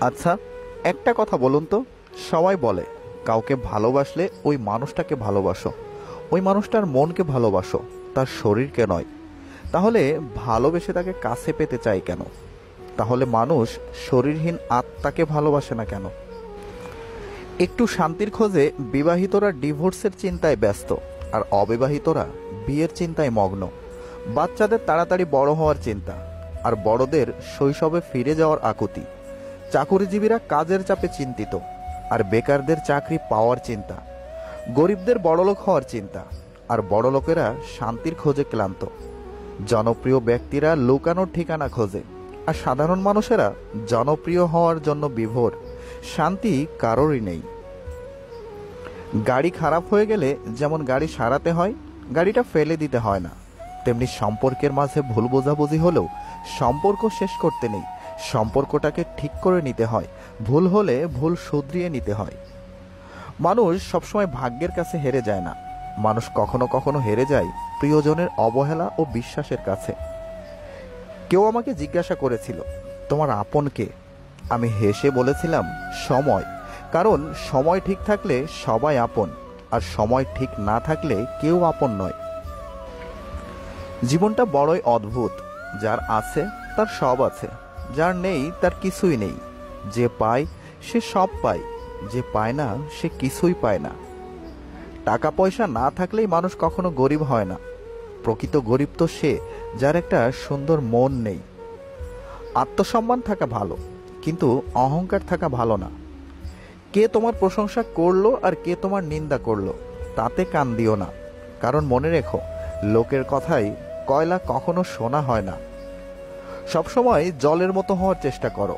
আচ্ছা, একটা কথা বলুন তো। সবাই বলে কাউকে ভালোবাসলে ওই মানুষটাকে ভালোবাসো, ওই মানুষটার মনকে ভালোবাসো, তার শরীরকে নয়। তাহলে ভালোবেসে তাকে কাছে পেতে চাই কেন? তাহলে মানুষ শরীরহীন আত্মাকে ভালোবাসে না কেন? একটু শান্তির খোঁজে বিবাহিতরা ডিভোর্সের চিন্তায় ব্যস্ত, আর অবিবাহিতরা বিয়ের চিন্তায় মগ্ন। বাচ্চাদের তাড়াতাড়ি বড় হওয়ার চিন্তা, আর বড়দের শৈশবে ফিরে যাওয়ার আকুতি। চাকুরিজীবীরা কাজের চাপে চিন্তিত, আর বেকারদের চাকরি পাওয়ার চিন্তা। গরিবদের বড়লোক হওয়ার চিন্তা, আর বড়লোকেরা শান্তির খোঁজে ক্লান্ত। জনপ্রিয় ব্যক্তিরা লুকানোর ঠিকানা খোঁজে, আর সাধারণ মানুষেরা জনপ্রিয় হওয়ার জন্য বিভোর। শান্তি কারোরই নেই। গাড়ি খারাপ হয়ে গেলে যেমন গাড়ি সারাতে হয়, গাড়িটা ফেলে দিতে হয় না, তেমনি সম্পর্কের মাঝে ভুল বোঝাবুঝি হলেও সম্পর্ক শেষ করতে নেই, সম্পর্কটাকে ঠিক করে নিতে হয়। ভুল হলে ভুল শুধরিয়ে নিতে হয়। মানুষ সবসময় ভাগ্যের কাছে হেরে যায় না, মানুষ কখনো কখনো হেরে যায় প্রিয়জনের অবহেলা ও বিশ্বাসের কাছে। কেউ আমাকে জিজ্ঞাসা করেছিল, তোমার আপন কে? আমি হেসে বলেছিলাম, সময়। কারণ সময় ঠিক থাকলে সবাই আপন, আর সময় ঠিক না থাকলে কেউ আপন নয়। জীবনটা বড়ই অদ্ভুত। যার আছে তার সব আছে, যার নেই তার কিছুই নেই। যে পায় সে সব পায়, যে পায় না সে কিছুই পায় না। টাকা পয়সা না থাকলেই মানুষ কখনো গরিব হয় না। প্রকৃত গরিব তো সে যার একটা সুন্দর মন নেই। আত্মসম্মান থাকা ভালো, কিন্তু অহংকার থাকা ভালো না। কে তোমার প্রশংসা করলো আর কে তোমার নিন্দা করলো, তাতে কান দিও না। কারণ মনে রেখো, লোকের কথাই কয়লা কখনো সোনা হয় না। সবসময় জলের মতো হওয়ার চেষ্টা করো,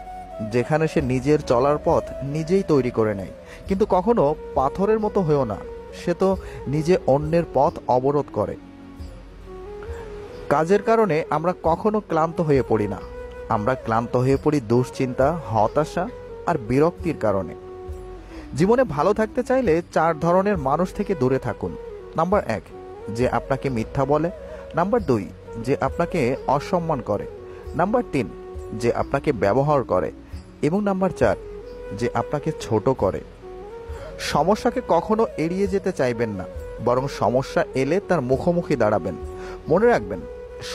যেখানে সে নিজের চলার পথ নিজেই তৈরি করে নেয়। কিন্তু কখনো পাথরের মতো হয়েও না, সে তো নিজে অন্যের পথ অবরোধ করে। কাজের কারণে আমরা কখনো ক্লান্ত হয়ে পড়ি না, আমরা ক্লান্ত হয়ে পড়ি দুশ্চিন্তা, হতাশা আর বিরক্তির কারণে। জীবনে ভালো থাকতে চাইলে 4 ধরনের মানুষ থেকে দূরে থাকুন। নাম্বার 1, যে আপনাকে মিথ্যা বলে। নাম্বার 2, যে আপনাকে অসম্মান করে। নাম্বার 3, যে আপনাকে ব্যবহার করে। এবং নাম্বার 4, যে আপনাকে ছোট করে। সমস্যাকে কখনো এড়িয়ে যেতে চাইবেন না, বরং সমস্যা এলে তার মুখোমুখি দাঁড়াবেন। মনে রাখবেন,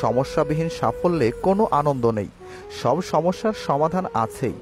সমস্যাবিহীন সাফল্যে কোনো আনন্দ নেই। সব সমস্যার সমাধান আছেই।